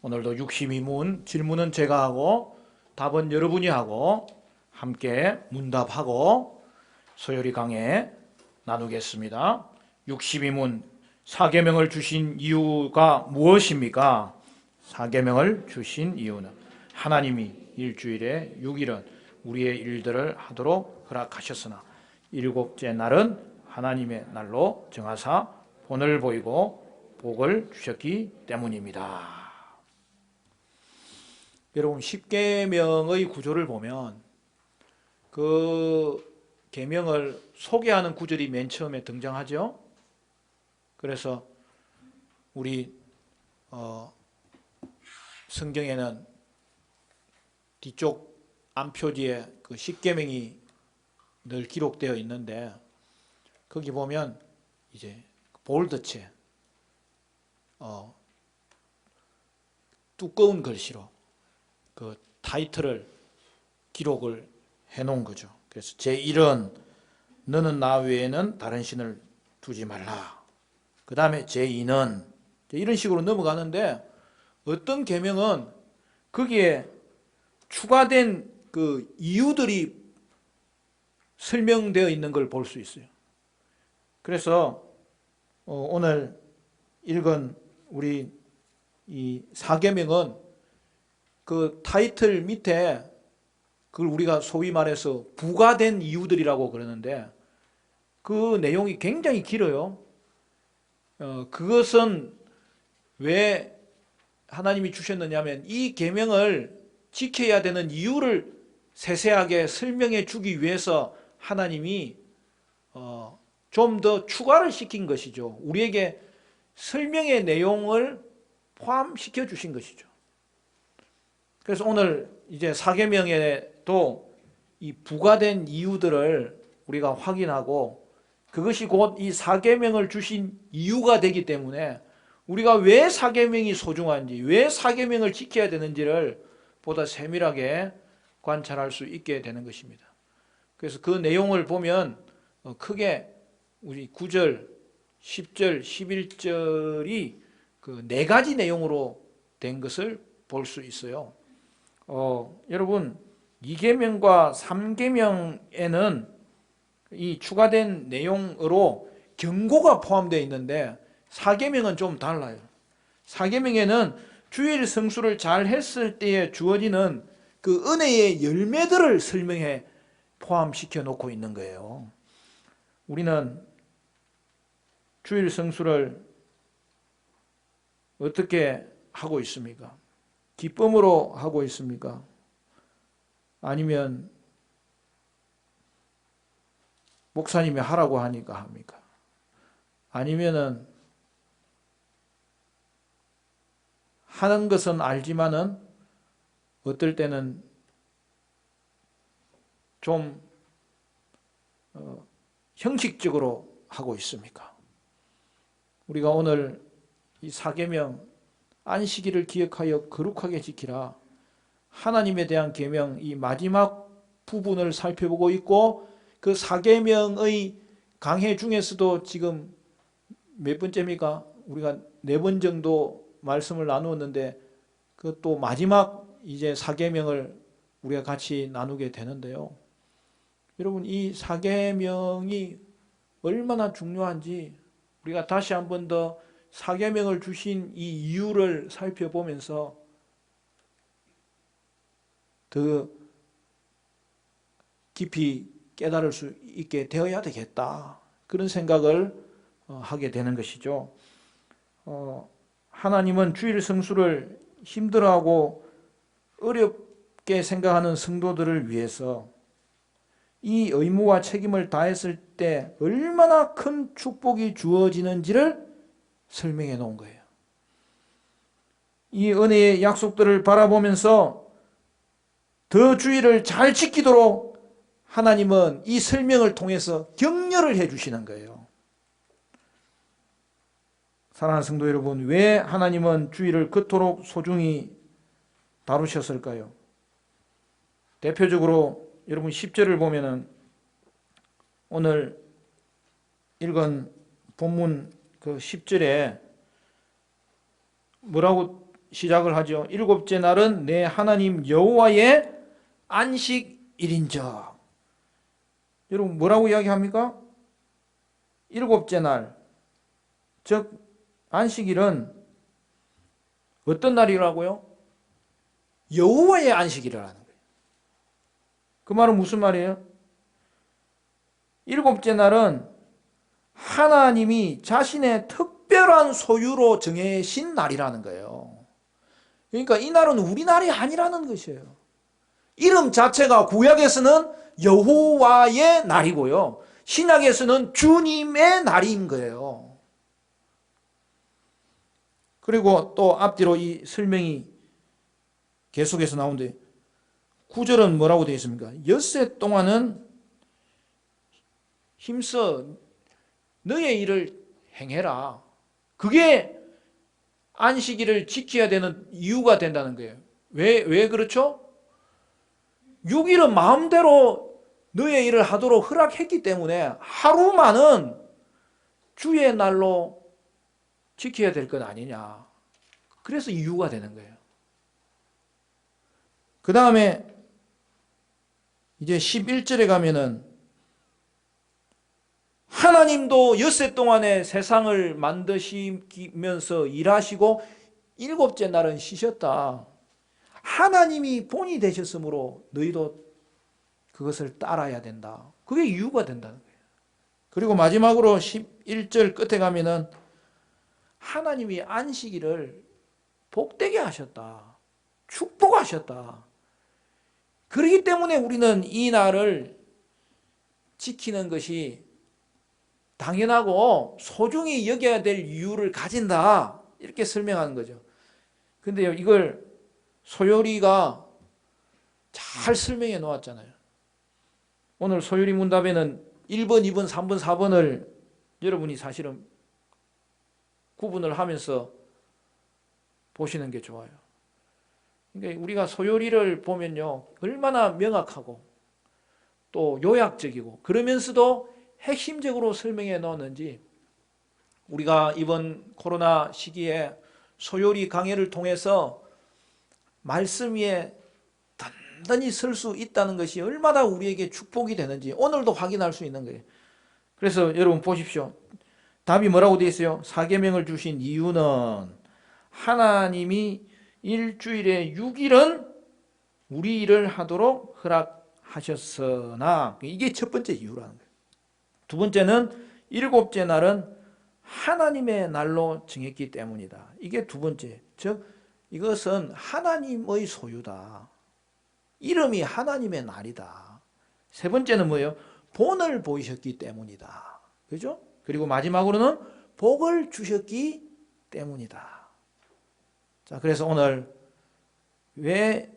오늘도 62문 질문은 제가 하고 답은 여러분이 하고 함께 문답하고 소요리 강해 나누겠습니다. 62문 사계명을 주신 이유가 무엇입니까? 사계명을 주신 이유는 하나님이 일주일에 6일은 우리의 일들을 하도록 허락하셨으나 일곱째 날은 하나님의 날로 정하사 본을 보이고 복을 주셨기 때문입니다. 여러분, 십계명의 구조를 보면 그 계명을 소개하는 구절이 맨 처음에 등장하죠. 그래서 우리 성경에는 뒤쪽 안표지에 그 십계명이 늘 기록되어 있는데 거기 보면 이제 볼드체 두꺼운 글씨로 그 타이틀을 기록을 해놓은 거죠. 그래서 제1은 너는 나 외에는 다른 신을 두지 말라. 그 다음에 제2는 이런 식으로 넘어가는데 어떤 계명은 거기에 추가된 그 이유들이 설명되어 있는 걸 볼 수 있어요. 그래서 오늘 읽은 우리 이 사계명은 그 타이틀 밑에 그걸 우리가 소위 말해서 부과된 이유들이라고 그러는데 그 내용이 굉장히 길어요. 그것은 왜 하나님이 주셨느냐면 이 계명을 지켜야 되는 이유를 세세하게 설명해 주기 위해서 하나님이 좀 더 추가를 시킨 것이죠. 우리에게 설명의 내용을 포함시켜 주신 것이죠. 그래서 오늘 이제 사계명에도 이 부과된 이유들을 우리가 확인하고 그것이 곧 이 사계명을 주신 이유가 되기 때문에 우리가 왜 사계명이 소중한지, 왜 사계명을 지켜야 되는지를 보다 세밀하게 관찰할 수 있게 되는 것입니다. 그래서 그 내용을 보면 크게 우리 9절, 10절, 11절이 그 네 가지 내용으로 된 것을 볼 수 있어요. 여러분 2계명과 3계명에는 이 추가된 내용으로 경고가 포함되어 있는데 4계명은 좀 달라요. 4계명에는 주일 성수를 잘 했을 때에 주어지는 그 은혜의 열매들을 설명해 포함시켜 놓고 있는 거예요. 우리는 주일 성수를 어떻게 하고 있습니까? 기쁨으로 하고 있습니까? 아니면 목사님이 하라고 하니까 합니까? 아니면은 하는 것은 알지만은 어떨 때는 좀 형식적으로 하고 있습니까? 우리가 오늘 이 사계명 안식일을 기억하여 거룩하게 지키라. 하나님에 대한 계명 이 마지막 부분을 살펴보고 있고 그 사계명의 강해 중에서도 지금 몇 번째입니까? 우리가 4번 정도 말씀을 나누었는데 그 또 마지막 이제 사계명을 우리가 같이 나누게 되는데요. 여러분 이 사계명이 얼마나 중요한지 우리가 다시 한 번 더 사계명을 주신 이 이유를 살펴보면서 더 깊이 깨달을 수 있게 되어야 되겠다. 그런 생각을 하게 되는 것이죠. 하나님은 주일 성수를 힘들어하고 어렵게 생각하는 성도들을 위해서 이 의무와 책임을 다했을 때 얼마나 큰 축복이 주어지는지를 설명해 놓은 거예요. 이 은혜의 약속들을 바라보면서 더 주의를 잘 지키도록 하나님은 이 설명을 통해서 격려를 해 주시는 거예요. 사랑하는 성도 여러분, 왜 하나님은 주의를 그토록 소중히 다루셨을까요? 대표적으로 여러분 10절을 보면은 오늘 읽은 본문 그 10절에 뭐라고 시작을 하죠. 일곱째 날은 내 하나님 여호와의 안식일인즉. 여러분 뭐라고 이야기합니까? 일곱째 날, 즉 안식일은 어떤 날이라고요? 여호와의 안식일이라는 거예요. 그 말은 무슨 말이에요? 일곱째 날은 하나님이 자신의 특별한 소유로 정해신 날이라는 거예요. 그러니까 이 날은 우리 날이 아니라는 것이에요. 이름 자체가 구약에서는 여호와의 날이고요, 신약에서는 주님의 날인 거예요. 그리고 또 앞뒤로 이 설명이 계속해서 나오는데 9절은 뭐라고 되어 있습니까? 엿새 동안은 힘써 너의 일을 행해라. 그게 안식일을 지켜야 되는 이유가 된다는 거예요. 왜 그렇죠? 6일은 마음대로 너의 일을 하도록 허락했기 때문에 하루만은 주의 날로 지켜야 될 것 아니냐. 그래서 이유가 되는 거예요. 그 다음에 이제 11절에 가면은 하나님도 엿새 동안에 세상을 만드시면서 일하시고 일곱째 날은 쉬셨다. 하나님이 본이 되셨으므로 너희도 그것을 따라야 된다. 그게 이유가 된다는 거예요. 그리고 마지막으로 11절 끝에 가면은 하나님이 안식일을 복되게 하셨다. 축복하셨다. 그렇기 때문에 우리는 이 날을 지키는 것이 당연하고 소중히 여겨야 될 이유를 가진다. 이렇게 설명하는 거죠. 근데요, 이걸 소요리가 잘 설명해 놓았잖아요. 오늘 소요리 문답에는 1번, 2번, 3번, 4번을 여러분이 사실은 구분을 하면서 보시는 게 좋아요. 그러니까 우리가 소요리를 보면요, 얼마나 명확하고 또 요약적이고 그러면서도 핵심적으로 설명해 놓았는지, 우리가 이번 코로나 시기에 소요리 강해를 통해서 말씀 위에 단단히 설 수 있다는 것이 얼마나 우리에게 축복이 되는지 오늘도 확인할 수 있는 거예요. 그래서 여러분 보십시오. 답이 뭐라고 되어 있어요? 사계명을 주신 이유는 하나님이 일주일에 6일은 우리 일을 하도록 허락하셨으나, 이게 첫 번째 이유라는 거예요. 두 번째는 일곱째 날은 하나님의 날로 정했기 때문이다. 이게 두 번째. 즉 이것은 하나님의 소유다. 이름이 하나님의 날이다. 세 번째는 뭐예요? 본을 보이셨기 때문이다. 그죠? 그리고 마지막으로는 복을 주셨기 때문이다. 자, 그래서 오늘 왜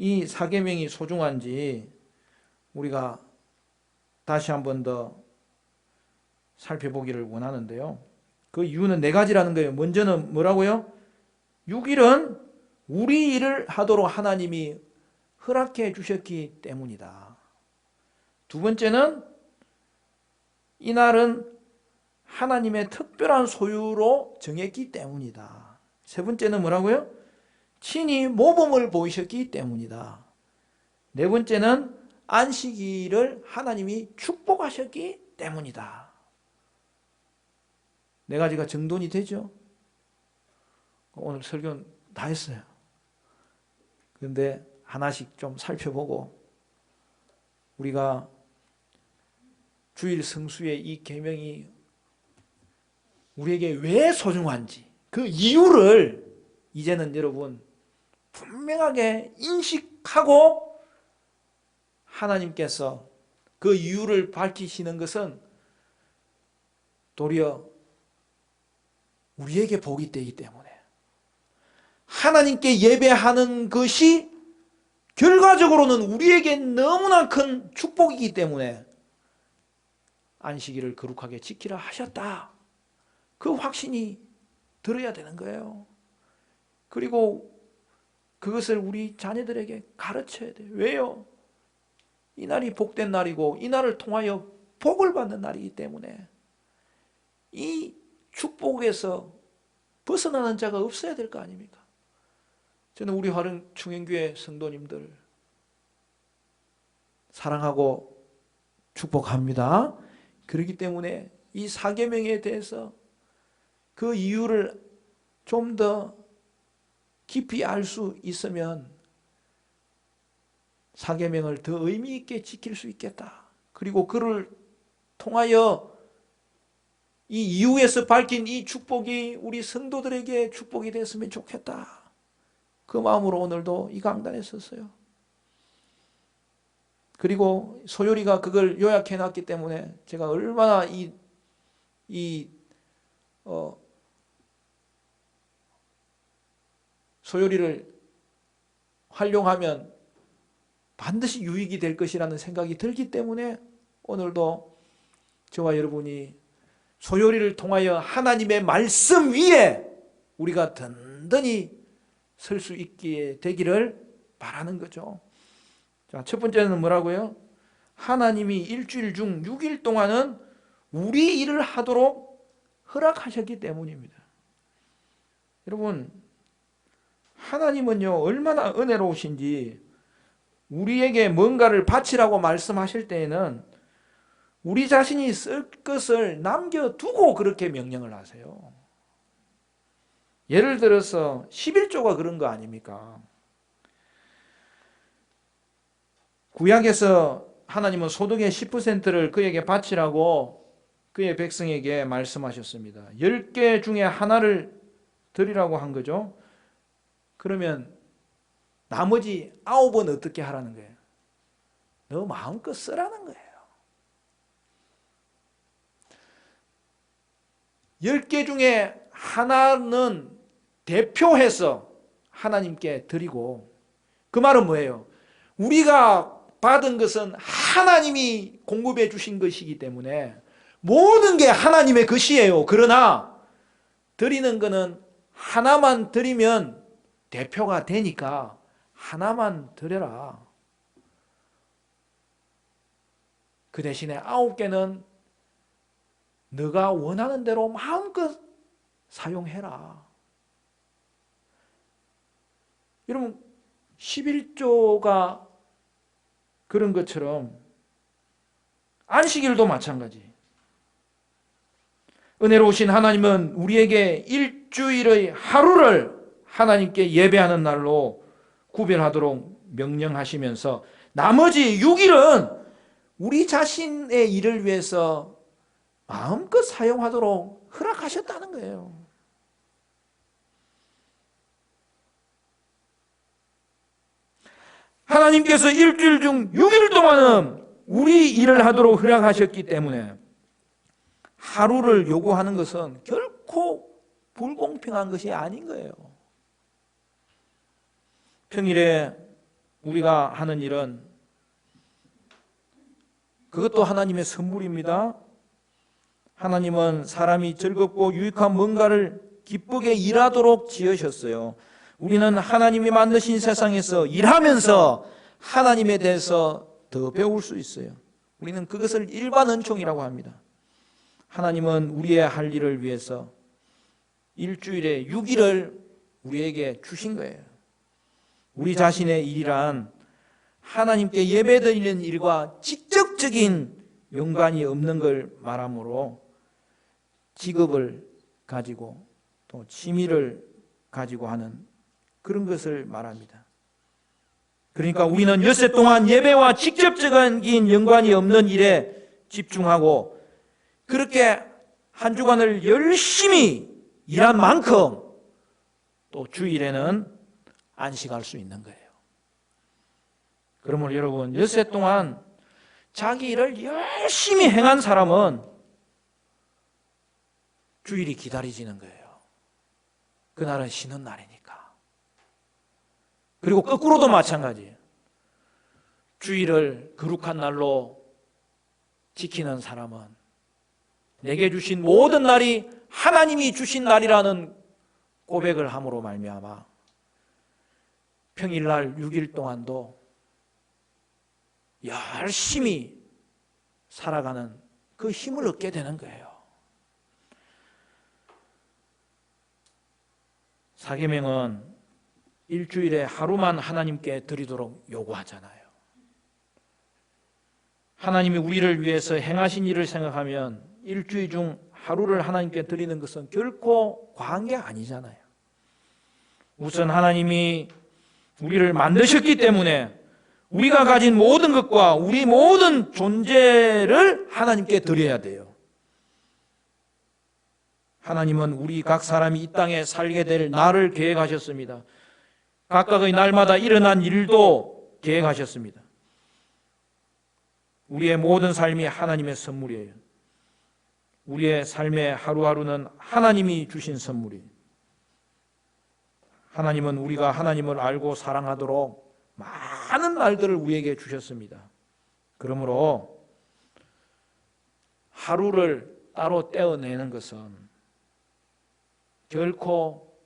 이 사계명이 소중한지 우리가 다시 한 번 더 살펴보기를 원하는데요. 그 이유는 네 가지라는 거예요. 먼저는 뭐라고요? 6일은 우리 일을 하도록 하나님이 허락해 주셨기 때문이다. 두 번째는 이 날은 하나님의 특별한 소유로 정했기 때문이다. 세 번째는 뭐라고요? 친히 모범을 보이셨기 때문이다. 네 번째는 안식일을 하나님이 축복하셨기 때문이다. 네 가지가 정돈이 되죠? 오늘 설교는 다 했어요. 그런데 하나씩 좀 살펴보고 우리가 주일 성수의 이 계명이 우리에게 왜 소중한지 그 이유를 이제는 여러분 분명하게 인식하고 하나님께서 그 이유를 밝히시는 것은 도리어 우리에게 복이 되기 때문에, 하나님께 예배하는 것이 결과적으로는 우리에게 너무나 큰 축복이기 때문에 안식일을 거룩하게 지키라 하셨다. 그 확신이 들어야 되는 거예요. 그리고 그것을 우리 자녀들에게 가르쳐야 돼요. 왜요? 이 날이 복된 날이고 이 날을 통하여 복을 받는 날이기 때문에 이 축복에서 벗어나는 자가 없어야 될 거 아닙니까? 저는 우리 화령 충행교회 성도님들 사랑하고 축복합니다. 그렇기 때문에 이 사계명에 대해서 그 이유를 좀 더 깊이 알 수 있으면 사계명을 더 의미 있게 지킬 수 있겠다. 그리고 그를 통하여 이 이후에서 밝힌 이 축복이 우리 성도들에게 축복이 됐으면 좋겠다. 그 마음으로 오늘도 이 강단에 섰어요. 그리고 소요리가 그걸 요약해 놨기 때문에 제가 얼마나 소요리를 활용하면 반드시 유익이 될 것이라는 생각이 들기 때문에 오늘도 저와 여러분이 소요리를 통하여 하나님의 말씀 위에 우리가 든든히 설 수 있게 되기를 바라는 거죠. 자, 첫 번째는 뭐라고요? 하나님이 일주일 중 6일 동안은 우리 일을 하도록 허락하셨기 때문입니다. 여러분, 하나님은요, 얼마나 은혜로우신지 우리에게 뭔가를 바치라고 말씀하실 때에는 우리 자신이 쓸 것을 남겨두고 그렇게 명령을 하세요. 예를 들어서 11조가 그런 거 아닙니까? 구약에서 하나님은 소득의 10%를 그에게 바치라고 그의 백성에게 말씀하셨습니다. 10개 중에 하나를 드리라고 한 거죠. 그러면 나머지 9은 어떻게 하라는 거예요? 너 마음껏 쓰라는 거예요. 10개 중에 하나는 대표해서 하나님께 드리고, 그 말은 뭐예요? 우리가 받은 것은 하나님이 공급해 주신 것이기 때문에 모든 게 하나님의 것이에요. 그러나 드리는 것은 하나만 드리면 대표가 되니까 하나만 드려라. 그 대신에 9개는 너가 원하는 대로 마음껏 사용해라. 여러분, 11조가 그런 것처럼 안식일도 마찬가지. 은혜로우신 하나님은 우리에게 일주일의 하루를 하나님께 예배하는 날로 구별하도록 명령하시면서 나머지 6일은 우리 자신의 일을 위해서 마음껏 사용하도록 허락하셨다는 거예요. 하나님께서 일주일 중 6일 동안은 우리 일을 하도록 허락하셨기 때문에 하루를 요구하는 것은 결코 불공평한 것이 아닌 거예요. 평일에 우리가 하는 일은 그것도 하나님의 선물입니다. 하나님은 사람이 즐겁고 유익한 뭔가를 기쁘게 일하도록 지으셨어요. 우리는 하나님이 만드신 세상에서 일하면서 하나님에 대해서 더 배울 수 있어요. 우리는 그것을 일반 은총이라고 합니다. 하나님은 우리의 할 일을 위해서 일주일에 6일을 우리에게 주신 거예요. 우리 자신의 일이란 하나님께 예배드리는 일과 직접적인 연관이 없는 걸 말하므로 직업을 가지고 또 취미를 가지고 하는 그런 것을 말합니다. 그러니까 우리는 엿새 동안 예배와 직접적인 연관이 없는 일에 집중하고 그렇게 한 주간을 열심히 일한 만큼 또 주일에는 안식할 수 있는 거예요. 그러므로 여러분, 엿새 동안 자기 일을 열심히 행한 사람은 주일이 기다려지는 거예요. 그날은 쉬는 날이니까. 그리고 거꾸로도 마찬가지예요. 주일을 거룩한 날로 지키는 사람은 내게 주신 모든 날이 하나님이 주신 날이라는 고백을 함으로 말미암아 평일날 6일 동안도 열심히 살아가는 그 힘을 얻게 되는 거예요. 사계명은 일주일에 하루만 하나님께 드리도록 요구하잖아요. 하나님이 우리를 위해서 행하신 일을 생각하면 일주일 중 하루를 하나님께 드리는 것은 결코 과한 게 아니잖아요. 우선 하나님이 우리를 만드셨기 때문에 우리가 가진 모든 것과 우리 모든 존재를 하나님께 드려야 돼요. 하나님은 우리 각 사람이 이 땅에 살게 될 날을 계획하셨습니다. 각각의 날마다 일어난 일도 계획하셨습니다. 우리의 모든 삶이 하나님의 선물이에요. 우리의 삶의 하루하루는 하나님이 주신 선물이에요. 하나님은 우리가 하나님을 알고 사랑하도록 많은 날들을 우리에게 주셨습니다. 그러므로 하루를 따로 떼어내는 것은 결코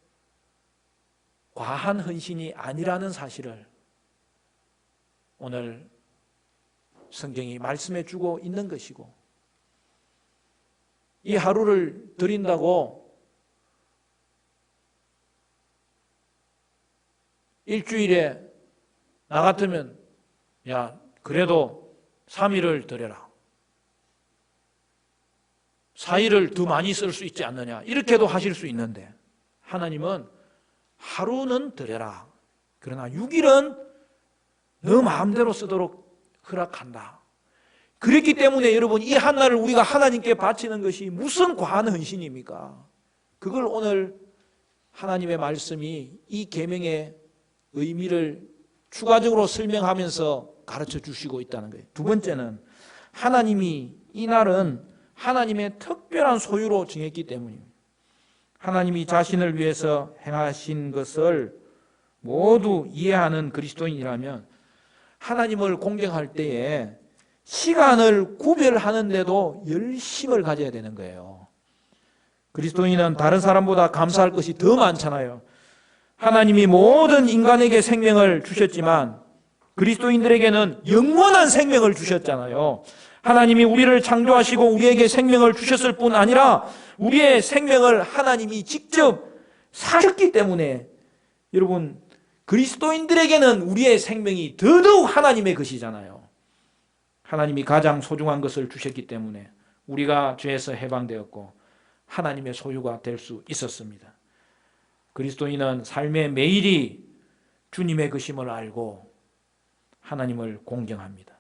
과한 헌신이 아니라는 사실을 오늘 성경이 말씀해 주고 있는 것이고, 이 하루를 드린다고 일주일에 나 같으면 야 그래도 3일을 드려라, 4일을 더 많이 쓸 수 있지 않느냐, 이렇게도 하실 수 있는데 하나님은 하루는 드려라, 그러나 6일은 너 마음대로 쓰도록 허락한다. 그렇기 때문에 여러분, 이 한날을 우리가 하나님께 바치는 것이 무슨 과한 헌신입니까? 그걸 오늘 하나님의 말씀이 이 계명의 의미를 추가적으로 설명하면서 가르쳐 주시고 있다는 거예요. 두 번째는 하나님이 이 날은 하나님의 특별한 소유로 정했기 때문입니다. 하나님이 자신을 위해서 행하신 것을 모두 이해하는 그리스도인이라면 하나님을 공경할 때에 시간을 구별하는데도 열심을 가져야 되는 거예요. 그리스도인은 다른 사람보다 감사할 것이 더 많잖아요. 하나님이 모든 인간에게 생명을 주셨지만 그리스도인들에게는 영원한 생명을 주셨잖아요. 하나님이 우리를 창조하시고 우리에게 생명을 주셨을 뿐 아니라 우리의 생명을 하나님이 직접 사셨기 때문에 여러분, 그리스도인들에게는 우리의 생명이 더더욱 하나님의 것이잖아요. 하나님이 가장 소중한 것을 주셨기 때문에 우리가 죄에서 해방되었고 하나님의 소유가 될 수 있었습니다. 그리스도인은 삶의 매일이 주님의 것임을 알고 하나님을 공경합니다.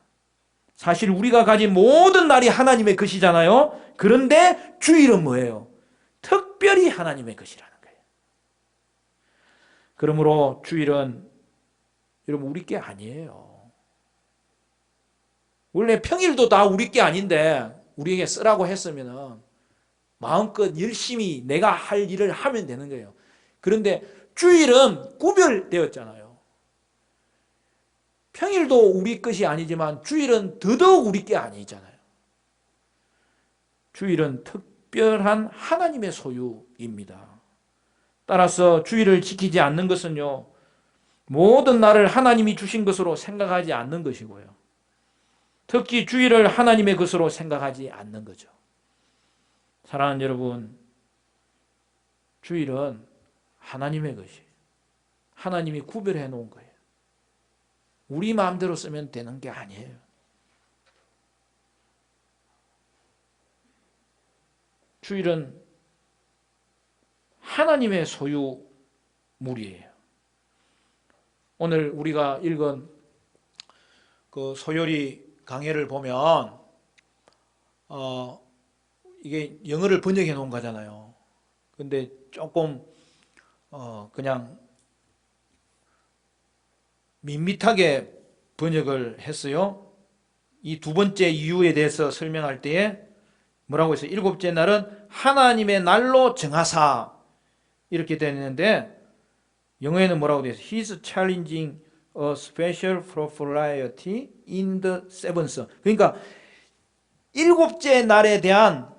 사실 우리가 가진 모든 날이 하나님의 것이잖아요. 그런데 주일은 뭐예요? 특별히 하나님의 것이라는 거예요. 그러므로 주일은 여러분 우리 게 아니에요. 원래 평일도 다 우리 게 아닌데 우리에게 쓰라고 했으면 마음껏 열심히 내가 할 일을 하면 되는 거예요. 그런데 주일은 구별되었잖아요. 평일도 우리 것이 아니지만 주일은 더더욱 우리 게 아니잖아요. 주일은 특별한 하나님의 소유입니다. 따라서 주일을 지키지 않는 것은요, 모든 날을 하나님이 주신 것으로 생각하지 않는 것이고요. 특히 주일을 하나님의 것으로 생각하지 않는 거죠. 사랑하는 여러분, 주일은 하나님의 것이에요. 하나님이 구별해 놓은 거예요. 우리 마음대로 쓰면 되는 게 아니에요. 주일은 하나님의 소유물이에요. 오늘 우리가 읽은 그 소요리 강해를 보면 이게 영어를 번역해 놓은 거잖아요. 근데 조금 그냥 밋밋하게 번역을 했어요. 이 두 번째 이유에 대해서 설명할 때에 뭐라고 했어요? 일곱째 날은 하나님의 날로 정하사, 이렇게 되어 있는데 영어에는 뭐라고 되어 있어요? He's challenging a special propriety in the seventh. 그러니까 일곱째 날에 대한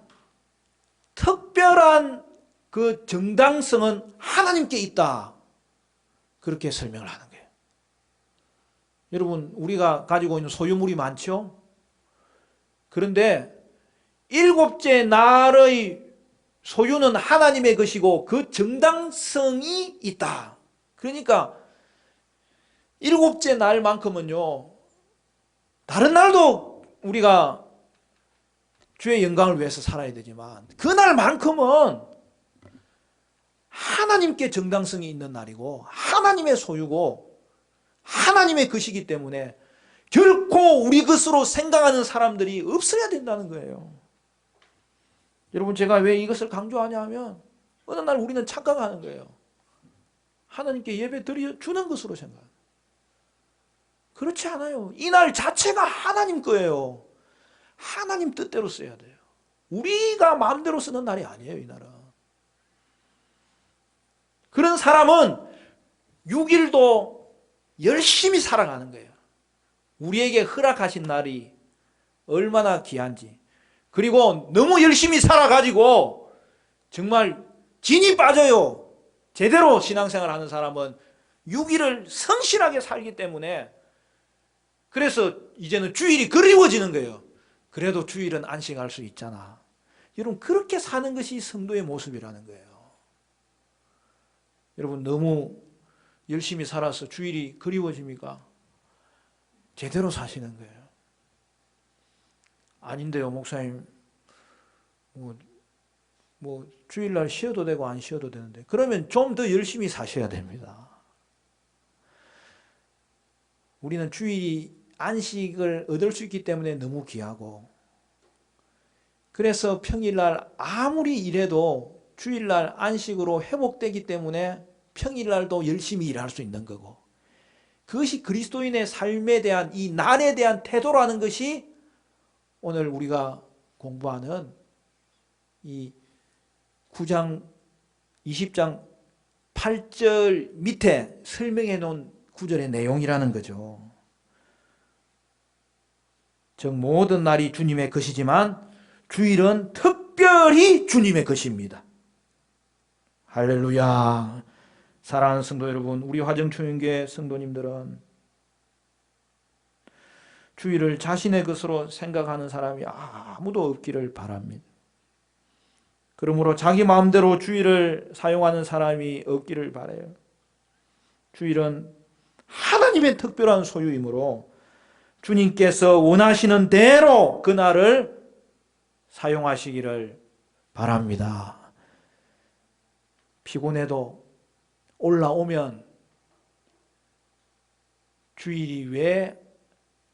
특별한 그 정당성은 하나님께 있다, 그렇게 설명을 하는 거예요. 여러분, 우리가 가지고 있는 소유물이 많죠? 그런데 일곱째 날의 소유는 하나님의 것이고 그 정당성이 있다. 그러니까 일곱째 날만큼은요, 다른 날도 우리가 주의 영광을 위해서 살아야 되지만 그날만큼은 하나님께 정당성이 있는 날이고 하나님의 소유고 하나님의 것이기 때문에 결코 우리 것으로 생각하는 사람들이 없어야 된다는 거예요. 여러분, 제가 왜 이것을 강조하냐 하면 어느 날 우리는 착각하는 거예요. 하나님께 예배 드려주는 것으로 생각해요. 그렇지 않아요. 이 날 자체가 하나님 거예요. 하나님 뜻대로 써야 돼요. 우리가 마음대로 쓰는 날이 아니에요, 이 날은. 그런 사람은 6일도 열심히 살아가는 거예요. 우리에게 허락하신 날이 얼마나 귀한지. 그리고 너무 열심히 살아가지고 정말 진이 빠져요. 제대로 신앙생활 하는 사람은 6일을 성실하게 살기 때문에, 그래서 이제는 주일이 그리워지는 거예요. 그래도 주일은 안식할 수 있잖아. 여러분, 그렇게 사는 것이 성도의 모습이라는 거예요. 여러분, 너무 열심히 살아서 주일이 그리워집니까? 제대로 사시는 거예요. 아닌데요, 목사님. 뭐 주일날 쉬어도 되고 안 쉬어도 되는데, 그러면 좀 더 열심히 사셔야 됩니다. 우리는 주일이 안식을 얻을 수 있기 때문에 너무 귀하고, 그래서 평일날 아무리 일해도 주일날 안식으로 회복되기 때문에 평일날도 열심히 일할 수 있는 거고, 그것이 그리스도인의 삶에 대한 이 날에 대한 태도라는 것이 오늘 우리가 공부하는 이 9장 20장 8절 밑에 설명해 놓은 구절의 내용이라는 거죠. 즉 모든 날이 주님의 것이지만 주일은 특별히 주님의 것입니다. 할렐루야. 사랑하는 성도 여러분, 우리 화정초연교회 성도님들은 주일을 자신의 것으로 생각하는 사람이 아무도 없기를 바랍니다. 그러므로 자기 마음대로 주일을 사용하는 사람이 없기를 바라요. 주일은 하나님의 특별한 소유이므로 주님께서 원하시는 대로 그날을 사용하시기를 바랍니다. 피곤해도 올라오면 주일이 왜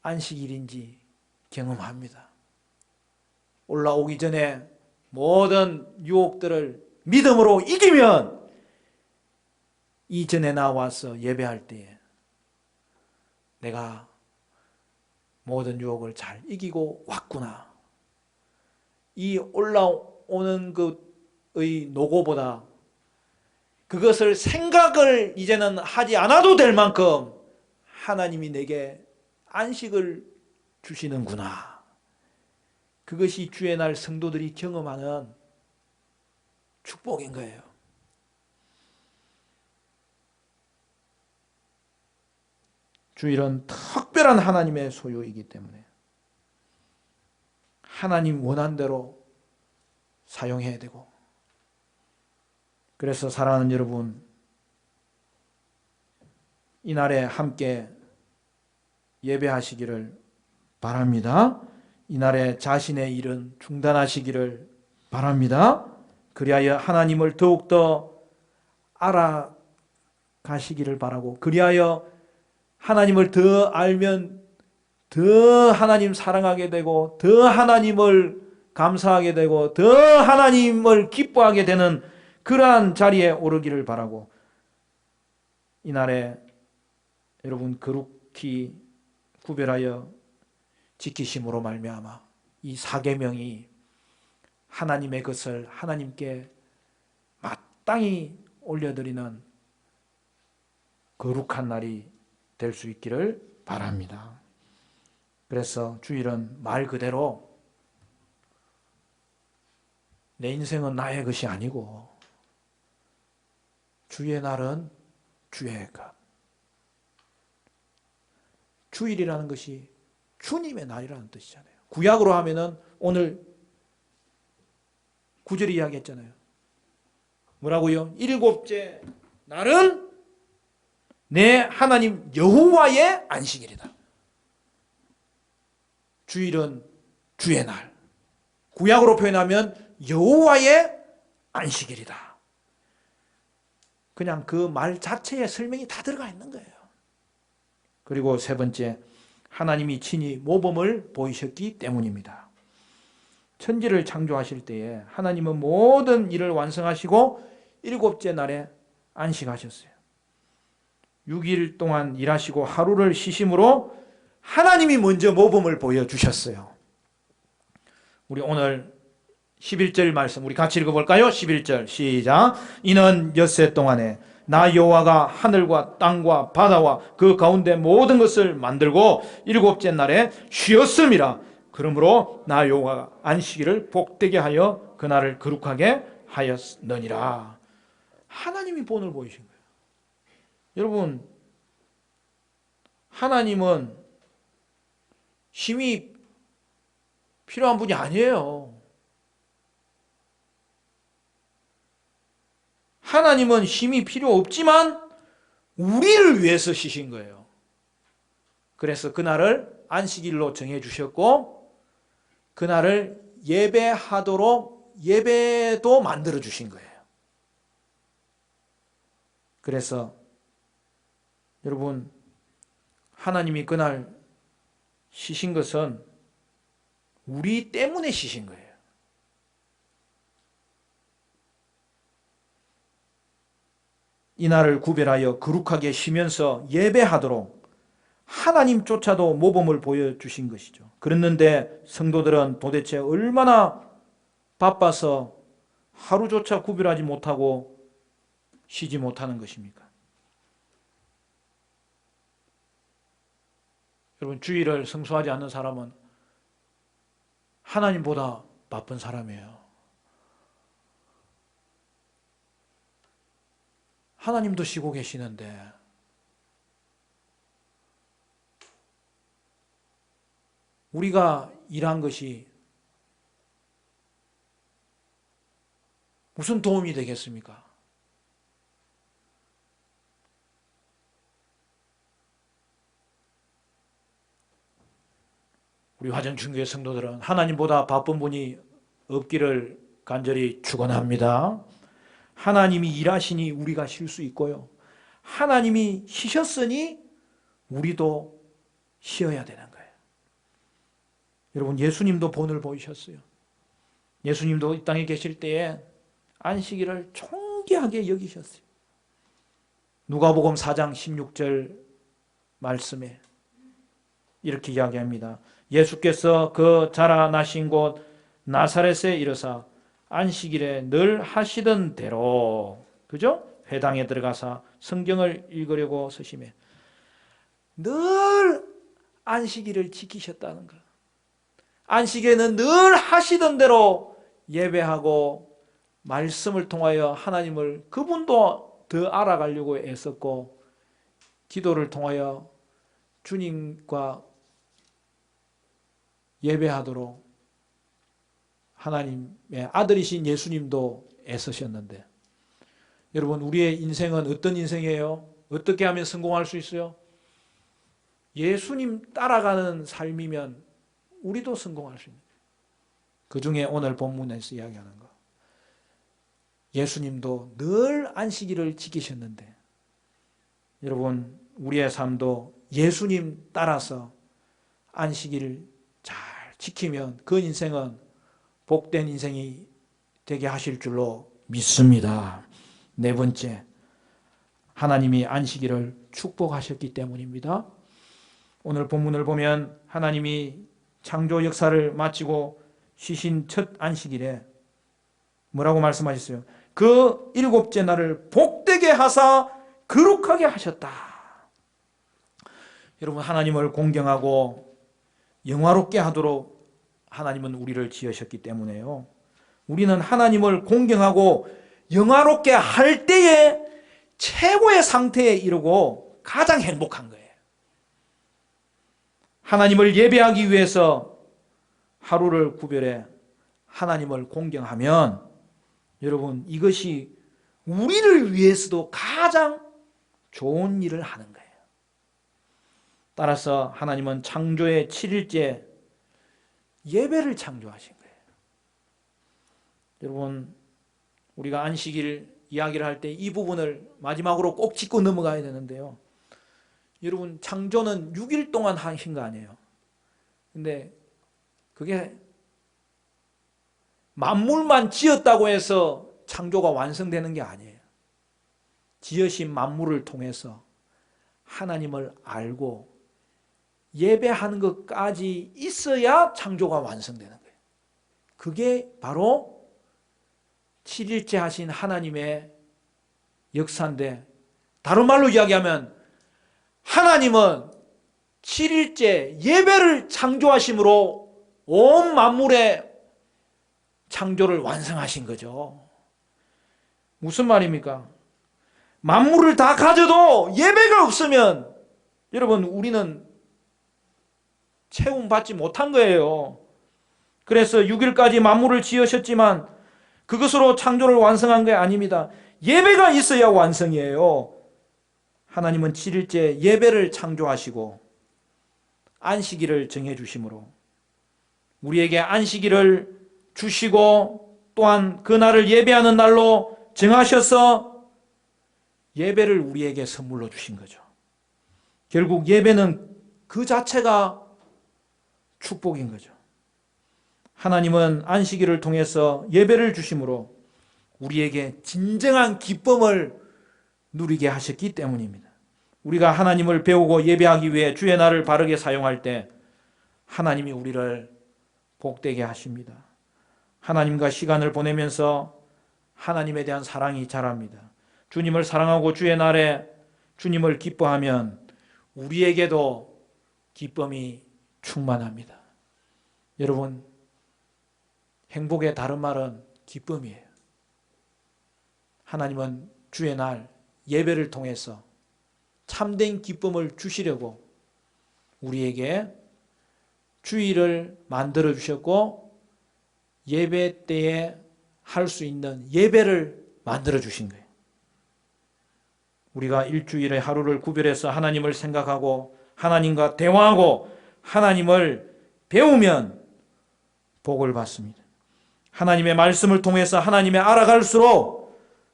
안식일인지 경험합니다. 올라오기 전에 모든 유혹들을 믿음으로 이기면 이전에 나와서 예배할 때에 내가 모든 유혹을 잘 이기고 왔구나. 이 올라오는 것의 노고보다 그것을 생각을 이제는 하지 않아도 될 만큼 하나님이 내게 안식을 주시는구나. 그것이 주의 날 성도들이 경험하는 축복인 거예요. 주일은 특별한 하나님의 소유이기 때문에 하나님 원한 대로 사용해야 되고, 그래서 사랑하는 여러분, 이날에 함께 예배하시기를 바랍니다. 이날에 자신의 일은 중단하시기를 바랍니다. 그리하여 하나님을 더욱더 알아가시기를 바라고, 그리하여 하나님을 더 알면 더 하나님 사랑하게 되고, 더 하나님을 감사하게 되고, 더 하나님을 기뻐하게 되는 그러한 자리에 오르기를 바라고, 이날에 여러분 거룩히 구별하여 지키심으로 말미암아 이 사계명이 하나님의 것을 하나님께 마땅히 올려드리는 거룩한 날이 될 수 있기를 바랍니다. 그래서 주일은 말 그대로 내 인생은 나의 것이 아니고 주의 날은 주의 것. 주일이라는 것이 주님의 날이라는 뜻이잖아요. 구약으로 하면은 오늘 9절이 이야기했잖아요. 뭐라고요? 일곱째 날은 내 하나님 여호와의 안식일이다. 주일은 주의 날, 구약으로 표현하면 여호와의 안식일이다. 그냥 그 말 자체에 설명이 다 들어가 있는 거예요. 그리고 세 번째, 하나님이 친히 모범을 보이셨기 때문입니다. 천지를 창조하실 때에 하나님은 모든 일을 완성하시고 일곱째 날에 안식하셨어요. 6일 동안 일하시고 하루를 쉬심으로 하나님이 먼저 모범을 보여주셨어요. 우리 오늘 11절 말씀 우리 같이 읽어볼까요? 11절 시작. 이는 엿새 동안에 나 여호와가 하늘과 땅과 바다와 그 가운데 모든 것을 만들고 일곱째 날에 쉬었음이라. 그러므로 나 여호와가 안식일을 복되게 하여 그날을 거룩하게 하였느니라. 하나님이 본을 보이신 거예요. 여러분, 하나님은 쉼이 필요한 분이 아니에요. 하나님은 쉼이 필요 없지만 우리를 위해서 쉬신 거예요. 그래서 그날을 안식일로 정해주셨고 그날을 예배하도록 예배도 만들어주신 거예요. 그래서 여러분, 하나님이 그날 쉬신 것은 우리 때문에 쉬신 거예요. 이날을 구별하여 거룩하게 쉬면서 예배하도록 하나님조차도 모범을 보여주신 것이죠. 그랬는데 성도들은 도대체 얼마나 바빠서 하루조차 구별하지 못하고 쉬지 못하는 것입니까? 여러분, 주일을 성수하지 않는 사람은 하나님보다 바쁜 사람이에요. 하나님도 쉬고 계시는데 우리가 일한 것이 무슨 도움이 되겠습니까? 우리 화정충교회 성도들은 하나님보다 바쁜 분이 없기를 간절히 축원합니다. 하나님이 일하시니 우리가 쉴 수 있고요. 하나님이 쉬셨으니 우리도 쉬어야 되는 거예요. 여러분, 예수님도 본을 보이셨어요. 예수님도 이 땅에 계실 때에 안식일을 존귀하게 여기셨어요. 누가복음 4장 16절 말씀에 이렇게 이야기합니다. 예수께서 그 자라나신 곳 나사렛에 이르사 안식일에 늘 하시던 대로, 그죠? 회당에 들어가서 성경을 읽으려고 서심해. 늘 안식일을 지키셨다는 것. 안식일에는 늘 하시던 대로 예배하고 말씀을 통하여 하나님을 그분도 더 알아가려고 애썼고 기도를 통하여 주님과 예배하도록 하나님의 아들이신 예수님도 애쓰셨는데, 여러분, 우리의 인생은 어떤 인생이에요? 어떻게 하면 성공할 수 있어요? 예수님 따라가는 삶이면 우리도 성공할 수 있는 거예요. 그 중에 오늘 본문에서 이야기하는 거, 예수님도 늘 안식일을 지키셨는데, 여러분, 우리의 삶도 예수님 따라서 안식일을 잘 지키면 그 인생은 복된 인생이 되게 하실 줄로 믿습니다. 네 번째, 하나님이 안식일을 축복하셨기 때문입니다. 오늘 본문을 보면 하나님이 창조 역사를 마치고 쉬신 첫 안식일에 뭐라고 말씀하셨어요? 그 일곱째 날을 복되게 하사 거룩하게 하셨다. 여러분, 하나님을 공경하고 영화롭게 하도록 하나님은 우리를 지으셨기 때문에요. 우리는 하나님을 공경하고 영화롭게 할 때에 최고의 상태에 이르고 가장 행복한 거예요. 하나님을 예배하기 위해서 하루를 구별해 하나님을 공경하면 여러분, 이것이 우리를 위해서도 가장 좋은 일을 하는 거예요. 따라서 하나님은 창조의 7일째 예배를 창조하신 거예요. 여러분, 우리가 안식일 이야기를 할 때 이 부분을 마지막으로 꼭 짚고 넘어가야 되는데요. 여러분, 창조는 6일 동안 하신 거 아니에요. 근데 그게 만물만 지었다고 해서 창조가 완성되는 게 아니에요. 지으신 만물을 통해서 하나님을 알고 예배하는 것까지 있어야 창조가 완성되는 거예요. 그게 바로 7일째 하신 하나님의 역사인데, 다른 말로 이야기하면 하나님은 7일째 예배를 창조하심으로 온 만물의 창조를 완성하신 거죠. 무슨 말입니까? 만물을 다 가져도 예배가 없으면 여러분, 우리는 채움받지 못한 거예요. 그래서 6일까지 만물을 지으셨지만 그것으로 창조를 완성한 게 아닙니다. 예배가 있어야 완성이에요. 하나님은 7일째 예배를 창조하시고 안식일을 정해주심으로 우리에게 안식일을 주시고 또한 그 날을 예배하는 날로 정하셔서 예배를 우리에게 선물로 주신 거죠. 결국 예배는 그 자체가 축복인 거죠. 하나님은 안식일을 통해서 예배를 주심으로 우리에게 진정한 기쁨을 누리게 하셨기 때문입니다. 우리가 하나님을 배우고 예배하기 위해 주의 날을 바르게 사용할 때 하나님이 우리를 복되게 하십니다. 하나님과 시간을 보내면서 하나님에 대한 사랑이 자랍니다. 주님을 사랑하고 주의 날에 주님을 기뻐하면 우리에게도 기쁨이 충만합니다. 여러분, 행복의 다른 말은 기쁨이에요. 하나님은 주의 날 예배를 통해서 참된 기쁨을 주시려고 우리에게 주일을 만들어 주셨고 예배 때에 할 수 있는 예배를 만들어 주신 거예요. 우리가 일주일의 하루를 구별해서 하나님을 생각하고 하나님과 대화하고 하나님을 배우면 복을 받습니다. 하나님의 말씀을 통해서 하나님을 알아갈수록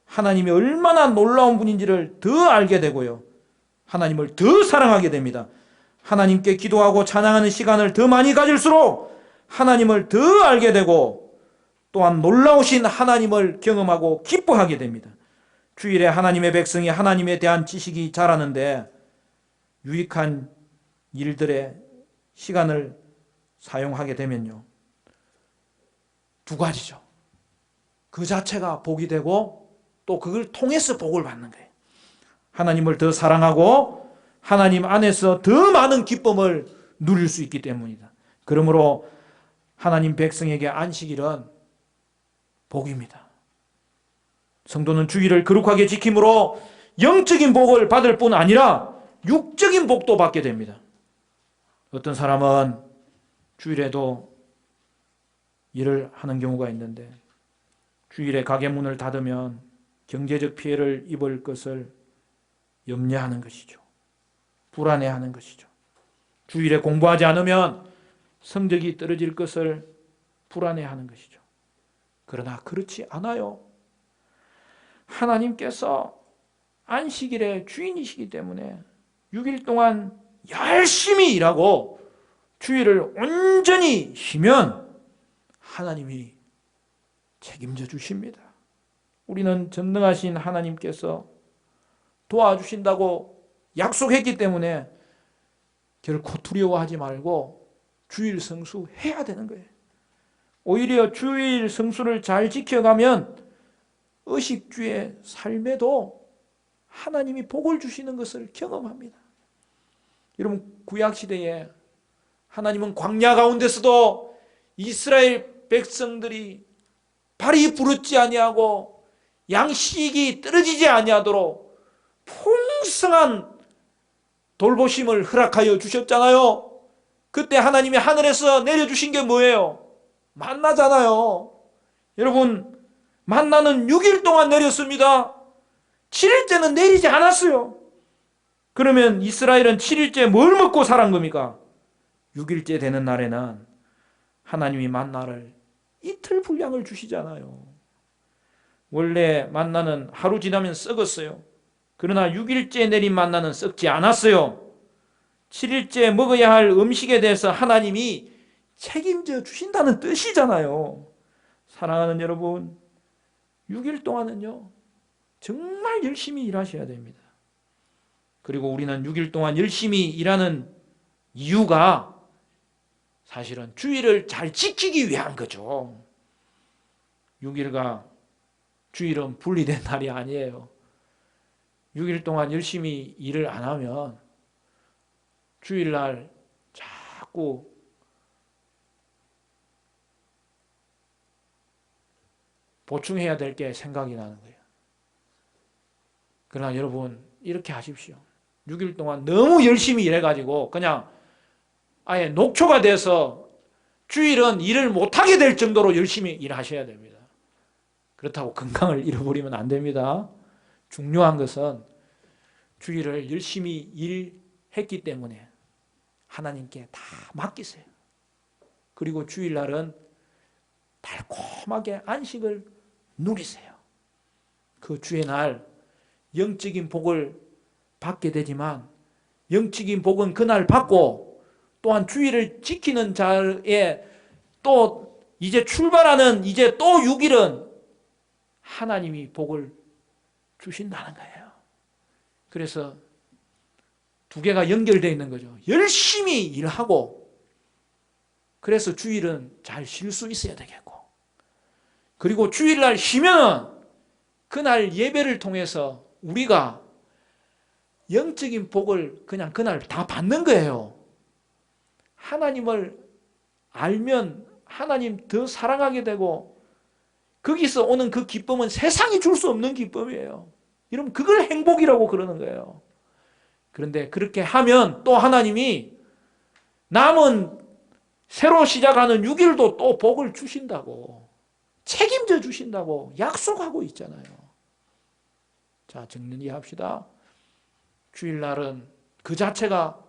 하나님이 얼마나 놀라운 분인지를 더 알게 되고요. 하나님을 더 사랑하게 됩니다. 하나님께 기도하고 찬양하는 시간을 더 많이 가질수록 하나님을 더 알게 되고 또한 놀라우신 하나님을 경험하고 기뻐하게 됩니다. 주일에 하나님의 백성이 하나님에 대한 지식이 자라는데 유익한 일들의 시간을 사용하게 되면요, 두 가지죠. 그 자체가 복이 되고 또 그걸 통해서 복을 받는 거예요. 하나님을 더 사랑하고 하나님 안에서 더 많은 기쁨을 누릴 수 있기 때문이다. 그러므로 하나님 백성에게 안식일은 복입니다. 성도는 주일을 거룩하게 지킴으로 영적인 복을 받을 뿐 아니라 육적인 복도 받게 됩니다. 어떤 사람은 주일에도 일을 하는 경우가 있는데 주일에 가게 문을 닫으면 경제적 피해를 입을 것을 염려하는 것이죠. 불안해하는 것이죠. 주일에 공부하지 않으면 성적이 떨어질 것을 불안해하는 것이죠. 그러나 그렇지 않아요. 하나님께서 안식일의 주인이시기 때문에 6일 동안 열심히 일하고 주일을 온전히 쉬면 하나님이 책임져 주십니다. 우리는 전능하신 하나님께서 도와주신다고 약속했기 때문에 결코 두려워하지 말고 주일 성수해야 되는 거예요. 오히려 주일 성수를 잘 지켜가면 의식주의 삶에도 하나님이 복을 주시는 것을 경험합니다. 여러분, 구약시대에 하나님은 광야 가운데서도 이스라엘 백성들이 발이 부르지 아니하고 양식이 떨어지지 아니하도록 풍성한 돌보심을 허락하여 주셨잖아요. 그때 하나님이 하늘에서 내려주신 게 뭐예요? 만나잖아요. 여러분, 만나는 6일 동안 내렸습니다. 7일째는 내리지 않았어요. 그러면 이스라엘은 7일째 뭘 먹고 살은 겁니까? 6일째 되는 날에는 하나님이 만나를 이틀 분량을 주시잖아요. 원래 만나는 하루 지나면 썩었어요. 그러나 6일째 내린 만나는 썩지 않았어요. 7일째 먹어야 할 음식에 대해서 하나님이 책임져 주신다는 뜻이잖아요. 사랑하는 여러분, 6일 동안은요, 정말 열심히 일하셔야 됩니다. 그리고 우리는 6일 동안 열심히 일하는 이유가 사실은 주일을 잘 지키기 위한 거죠. 6일과 주일은 분리된 날이 아니에요. 6일 동안 열심히 일을 안 하면 주일날 자꾸 보충해야 될 게 생각이 나는 거예요. 그러나 여러분, 이렇게 하십시오. 6일 동안 너무 열심히 일해가지고 그냥 아예 녹초가 돼서 주일은 일을 못하게 될 정도로 열심히 일하셔야 됩니다. 그렇다고 건강을 잃어버리면 안 됩니다. 중요한 것은 주일을 열심히 일했기 때문에 하나님께 다 맡기세요. 그리고 주일날은 달콤하게 안식을 누리세요. 그 주의 날 영적인 복을 받게 되지만 영적인 복은 그날 받고 또한 주일을 지키는 자에 또 이제 출발하는 이제 또 6일은 하나님이 복을 주신다는 거예요. 그래서 두 개가 연결되어 있는 거죠. 열심히 일하고 그래서 주일은 잘 쉴 수 있어야 되겠고 그리고 주일날 쉬면 그날 예배를 통해서 우리가 영적인 복을 그냥 그날 다 받는 거예요. 하나님을 알면 하나님 더 사랑하게 되고 거기서 오는 그 기쁨은 세상이 줄 수 없는 기쁨이에요. 여러분 그걸 행복이라고 그러는 거예요. 그런데 그렇게 하면 또 하나님이 남은 새로 시작하는 6일도 또 복을 주신다고 책임져 주신다고 약속하고 있잖아요. 자, 정리합시다. 주일날은 그 자체가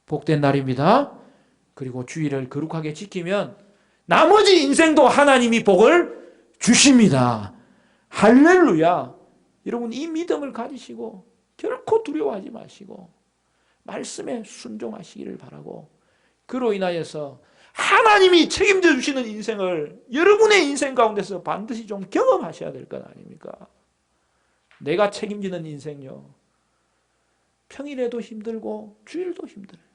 복된 날입니다. 그리고 주일을 거룩하게 지키면 나머지 인생도 하나님이 복을 주십니다. 할렐루야. 여러분 이 믿음을 가지시고 결코 두려워하지 마시고 말씀에 순종하시기를 바라고 그로 인하여서 하나님이 책임져 주시는 인생을 여러분의 인생 가운데서 반드시 좀 경험하셔야 될 것 아닙니까? 내가 책임지는 인생요. 평일에도 힘들고 주일도 힘들어요.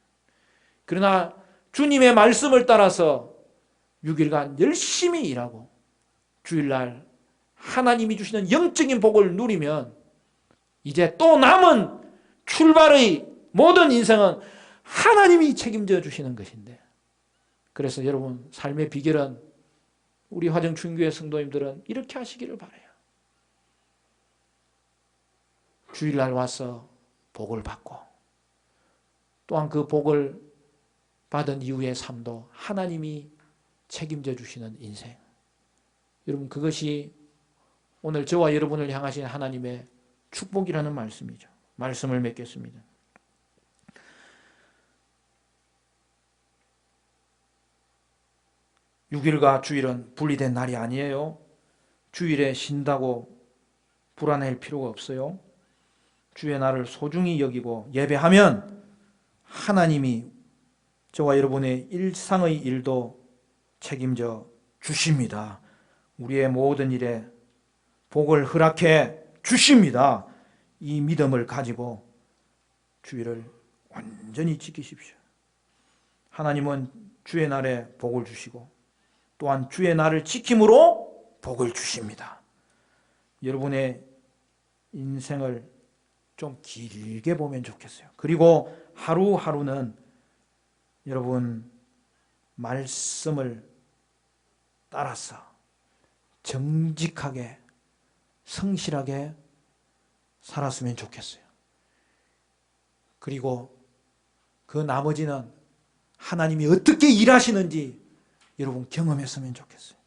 그러나 주님의 말씀을 따라서 6일간 열심히 일하고 주일날 하나님이 주시는 영적인 복을 누리면 이제 또 남은 출발의 모든 인생은 하나님이 책임져 주시는 것인데 그래서 여러분 삶의 비결은 우리 화정충교회 성도님들은 이렇게 하시기를 바라요. 주일날 와서 복을 받고 또한 그 복을 받은 이후의 삶도 하나님이 책임져 주시는 인생. 여러분 그것이 오늘 저와 여러분을 향하신 하나님의 축복이라는 말씀이죠. 말씀을 맺겠습니다. (6일과) 주일은 분리된 날이 아니에요. 주일에 쉰다고 불안할 필요가 없어요. 주의 날을 소중히 여기고 예배하면 하나님이 저와 여러분의 일상의 일도 책임져 주십니다. 우리의 모든 일에 복을 허락해 주십니다. 이 믿음을 가지고 주일을 완전히 지키십시오. 하나님은 주의 날에 복을 주시고 또한 주의 날을 지킴으로 복을 주십니다. 여러분의 인생을 좀 길게 보면 좋겠어요. 그리고 하루하루는 여러분 말씀을 따라서 정직하게 성실하게 살았으면 좋겠어요. 그리고 그 나머지는 하나님이 어떻게 일하시는지 여러분 경험했으면 좋겠어요.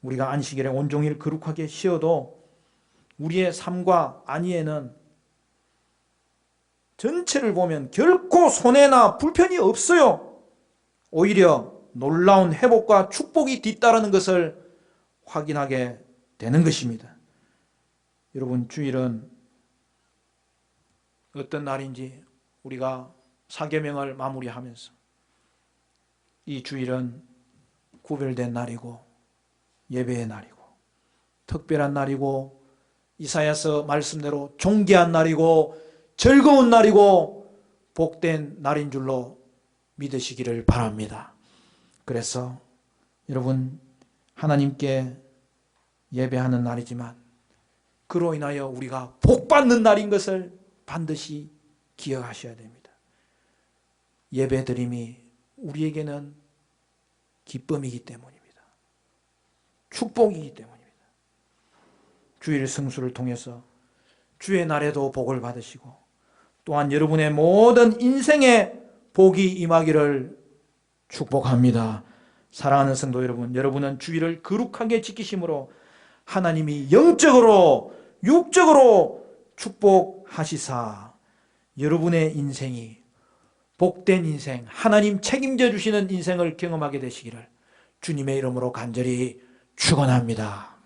우리가 안식일에 온종일 거룩하게 쉬어도 우리의 삶과 안위에는 전체를 보면 결코 손해나 불편이 없어요. 오히려 놀라운 회복과 축복이 뒤따르는 것을 확인하게 되는 것입니다. 여러분, 주일은 어떤 날인지 우리가 사계명을 마무리하면서 이 주일은 구별된 날이고 예배의 날이고 특별한 날이고 이사야서 말씀대로 존귀한 날이고 즐거운 날이고 복된 날인 줄로 믿으시기를 바랍니다. 그래서 여러분, 하나님께 예배하는 날이지만 그로 인하여 우리가 복받는 날인 것을 반드시 기억하셔야 됩니다. 예배드림이 우리에게는 기쁨이기 때문입니다. 축복이기 때문입니다. 주일 성수를 통해서 주의 날에도 복을 받으시고 또한 여러분의 모든 인생에 복이 임하기를 축복합니다. 사랑하는 성도 여러분, 여러분은 주일을 거룩하게 지키심으로 하나님이 영적으로 육적으로 축복하시사 여러분의 인생이 복된 인생, 하나님 책임져 주시는 인생을 경험하게 되시기를 주님의 이름으로 간절히 축원합니다.